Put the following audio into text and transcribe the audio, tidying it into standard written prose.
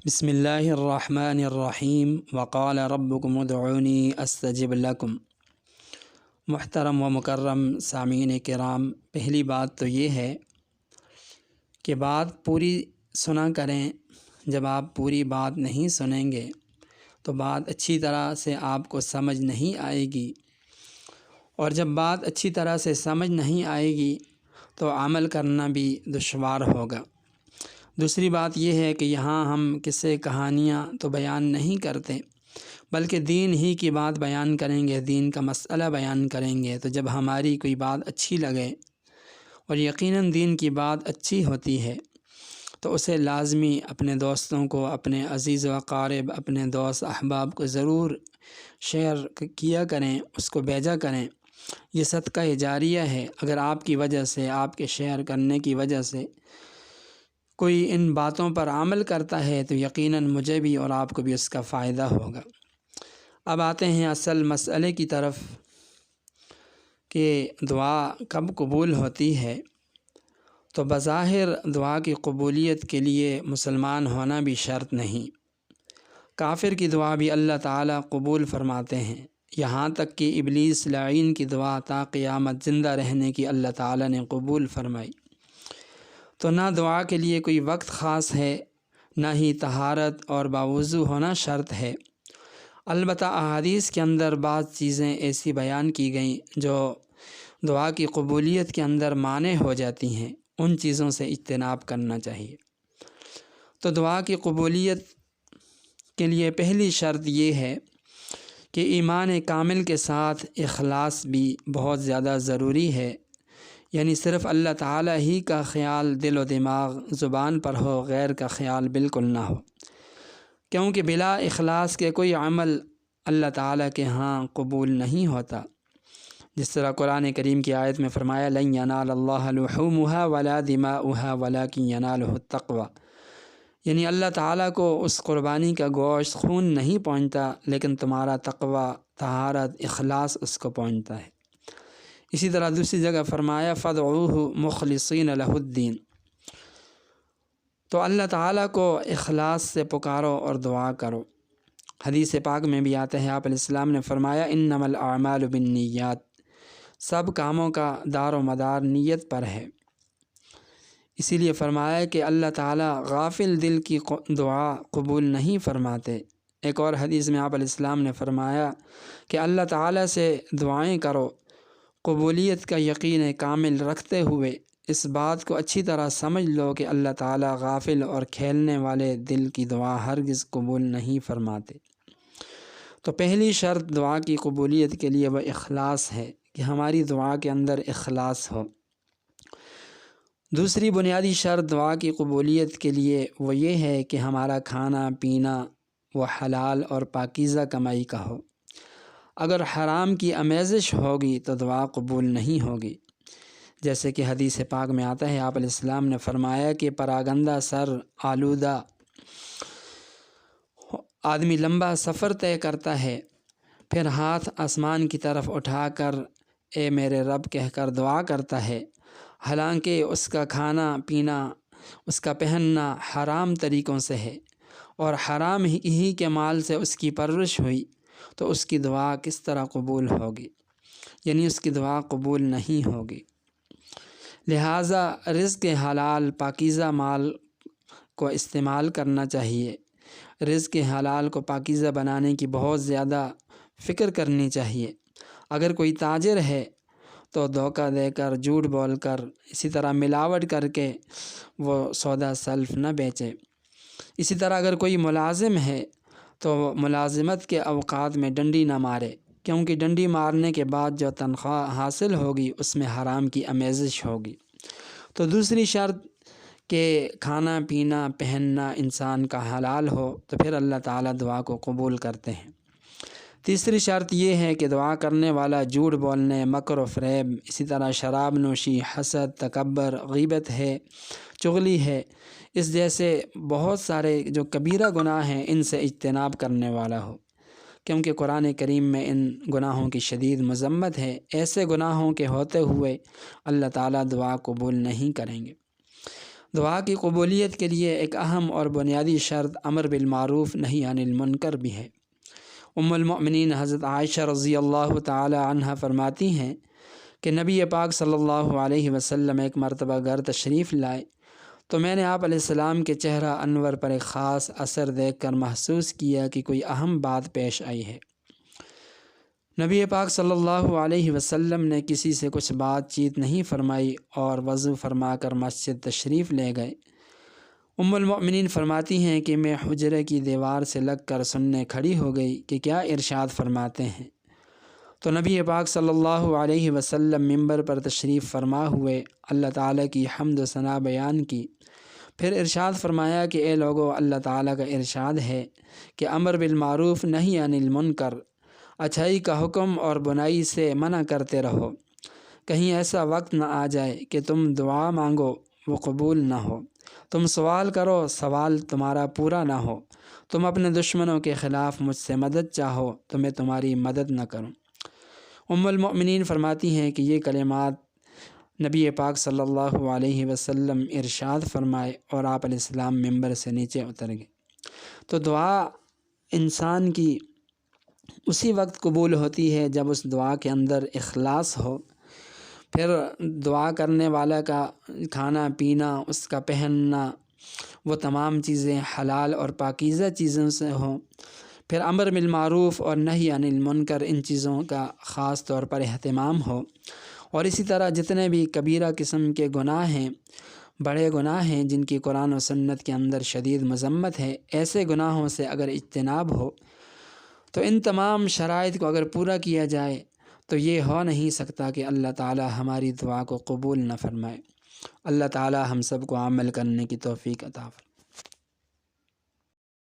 بسم اللہ الرحمن الرحیم وقال ربکم ادعونی استجب لکم۔ محترم و مکرم سامعین کرام، پہلی بات تو یہ ہے کہ بات پوری سنا کریں۔ جب آپ پوری بات نہیں سنیں گے تو بات اچھی طرح سے آپ کو سمجھ نہیں آئے گی، اور جب بات اچھی طرح سے سمجھ نہیں آئے گی تو عمل کرنا بھی دشوار ہوگا۔ دوسری بات یہ ہے کہ یہاں ہم قصے کہانیاں تو بیان نہیں کرتے، بلکہ دین ہی کی بات بیان کریں گے، دین کا مسئلہ بیان کریں گے۔ تو جب ہماری کوئی بات اچھی لگے، اور یقیناً دین کی بات اچھی ہوتی ہے، تو اسے لازمی اپنے دوستوں کو، اپنے عزیز و اقارب، اپنے دوست احباب کو ضرور شیئر کیا کریں، اس کو بھیجا کریں۔ یہ صدقہ جاریہ ہے۔ اگر آپ کی وجہ سے، آپ کے شیئر کرنے کی وجہ سے کوئی ان باتوں پر عمل کرتا ہے تو یقیناً مجھے بھی اور آپ کو بھی اس کا فائدہ ہوگا۔ اب آتے ہیں اصل مسئلے کی طرف کہ دعا کب قبول ہوتی ہے۔ تو بظاہر دعا کی قبولیت کے لیے مسلمان ہونا بھی شرط نہیں۔ کافر کی دعا بھی اللہ تعالیٰ قبول فرماتے ہیں، یہاں تک کہ ابلیس لعین کی دعا تا قیامت زندہ رہنے کی اللہ تعالیٰ نے قبول فرمائی۔ تو نہ دعا کے لیے کوئی وقت خاص ہے، نہ ہی طہارت اور باوضو ہونا شرط ہے۔ البتہ احادیث کے اندر بعض چیزیں ایسی بیان کی گئیں جو دعا کی قبولیت کے اندر مانع ہو جاتی ہیں، ان چیزوں سے اجتناب کرنا چاہیے۔ تو دعا کی قبولیت کے لیے پہلی شرط یہ ہے کہ ایمان کامل کے ساتھ اخلاص بھی بہت زیادہ ضروری ہے، یعنی صرف اللہ تعالیٰ ہی کا خیال دل و دماغ زبان پر ہو، غیر کا خیال بالکل نہ ہو، کیونکہ بلا اخلاص کے کوئی عمل اللہ تعالیٰ کے ہاں قبول نہیں ہوتا۔ جس طرح قرآن کریم کی آیت میں فرمایا لن ینال اللہ لحومها ولا دماؤها ولکن ینالہ التقوی، یعنی اللہ تعالیٰ کو اس قربانی کا گوشت، خون نہیں پہنچتا، لیکن تمہارا تقوی، طہارت، اخلاص اس کو پہنچتا ہے۔ اسی طرح دوسری جگہ فرمایا فادعوہ مخلصین لہ الدین۔ تو اللہ تعالیٰ کو اخلاص سے پکارو اور دعا کرو۔ حدیث پاک میں بھی آتا ہے، آپ علیہ السلام نے فرمایا انما الاعمال بالنیات، سب کاموں کا دار و مدار نیت پر ہے۔ اسی لیے فرمایا کہ اللہ تعالیٰ غافل دل کی دعا قبول نہیں فرماتے۔ ایک اور حدیث میں آپ علیہ السلام نے فرمایا کہ اللہ تعالیٰ سے دعائیں کرو، قبولیت کا یقین کامل رکھتے ہوئے اس بات کو اچھی طرح سمجھ لو کہ اللہ تعالیٰ غافل اور کھیلنے والے دل کی دعا ہرگز قبول نہیں فرماتے۔ تو پہلی شرط دعا کی قبولیت کے لیے وہ اخلاص ہے کہ ہماری دعا کے اندر اخلاص ہو۔ دوسری بنیادی شرط دعا کی قبولیت کے لیے وہ یہ ہے کہ ہمارا کھانا پینا وہ حلال اور پاکیزہ کمائی کا ہو۔ اگر حرام کی آمیزش ہوگی تو دعا قبول نہیں ہوگی۔ جیسے کہ حدیث پاک میں آتا ہے، آپ علیہ السلام نے فرمایا کہ پراگندہ سر آلودہ آدمی لمبا سفر طے کرتا ہے، پھر ہاتھ آسمان کی طرف اٹھا کر اے میرے رب کہہ کر دعا کرتا ہے، حالانکہ اس کا کھانا پینا، اس کا پہننا حرام طریقوں سے ہے، اور حرام ہی کے مال سے اس کی پرورش ہوئی، تو اس کی دعا کس طرح قبول ہوگی؟ یعنی اس کی دعا قبول نہیں ہوگی۔ لہٰذا رزق حلال پاکیزہ مال کو استعمال کرنا چاہیے۔ رزق حلال کو پاکیزہ بنانے کی بہت زیادہ فکر کرنی چاہیے۔ اگر کوئی تاجر ہے تو دھوکہ دے کر، جھوٹ بول کر، اسی طرح ملاوٹ کر کے وہ سودا سلف نہ بیچے۔ اسی طرح اگر کوئی ملازم ہے تو ملازمت کے اوقات میں ڈنڈی نہ مارے، کیونکہ ڈنڈی مارنے کے بعد جو تنخواہ حاصل ہوگی اس میں حرام کی آمیزش ہوگی۔ تو دوسری شرط کہ کھانا پینا پہننا انسان کا حلال ہو، تو پھر اللہ تعالیٰ دعا کو قبول کرتے ہیں۔ تیسری شرط یہ ہے کہ دعا کرنے والا جھوٹ بولنے، مکر و فریب، اسی طرح شراب نوشی، حسد، تکبر، غیبت ہے، چغلی ہے، اس جیسے بہت سارے جو کبیرہ گناہ ہیں ان سے اجتناب کرنے والا ہو، کیونکہ قرآن کریم میں ان گناہوں کی شدید مذمت ہے۔ ایسے گناہوں کے ہوتے ہوئے اللہ تعالیٰ دعا قبول نہیں کریں گے۔ دعا کی قبولیت کے لیے ایک اہم اور بنیادی شرط امر بالمعروف نہی عن المنکر بھی ہے۔ المؤمنین حضرت عائشہ رضی اللہ تعالی عنہ فرماتی ہیں کہ نبی پاک صلی اللہ علیہ وسلم ایک مرتبہ گھر تشریف لائے تو میں نے آپ علیہ السلام کے چہرہ انور پر ایک خاص اثر دیکھ کر محسوس کیا کہ کوئی اہم بات پیش آئی ہے۔ نبی پاک صلی اللہ علیہ وسلم نے کسی سے کچھ بات چیت نہیں فرمائی اور وضو فرما کر مسجد تشریف لے گئے۔ المؤمنین فرماتی ہیں کہ میں حجرے کی دیوار سے لگ کر سننے کھڑی ہو گئی کہ کیا ارشاد فرماتے ہیں۔ تو نبی پاک صلی اللہ علیہ وسلم منبر پر تشریف فرما ہوئے اللہ تعالیٰ کی حمد و ثنا بیان کی، پھر ارشاد فرمایا کہ اے لوگو، اللہ تعالیٰ کا ارشاد ہے کہ امر بالمعروف نہی عن المنکر، اچھائی کا حکم اور برائی سے منع کرتے رہو، کہیں ایسا وقت نہ آ جائے کہ تم دعا مانگو وہ قبول نہ ہو، تم سوال کرو سوال تمہارا پورا نہ ہو، تم اپنے دشمنوں کے خلاف مجھ سے مدد چاہو تو میں تمہاری مدد نہ کروں۔ المؤمنین فرماتی ہیں کہ یہ کلمات نبی پاک صلی اللہ علیہ وسلم ارشاد فرمائے اور آپ علیہ السلام منبر سے نیچے اتر گئے۔ تو دعا انسان کی اسی وقت قبول ہوتی ہے جب اس دعا کے اندر اخلاص ہو، پھر دعا کرنے والا کا کھانا پینا، اس کا پہننا، وہ تمام چیزیں حلال اور پاکیزہ چیزوں سے ہوں، پھر امر بالمعروف اور نہی عن المنکر ان چیزوں کا خاص طور پر اہتمام ہو، اور اسی طرح جتنے بھی کبیرہ قسم کے گناہ ہیں، بڑے گناہ ہیں جن کی قرآن و سنت کے اندر شدید مذمت ہے، ایسے گناہوں سے اگر اجتناب ہو تو ان تمام شرائط کو اگر پورا کیا جائے تو یہ ہو نہیں سکتا کہ اللہ تعالی ہماری دعا کو قبول نہ فرمائے۔ اللہ تعالی ہم سب کو عمل کرنے کی توفیق عطا فرمائے۔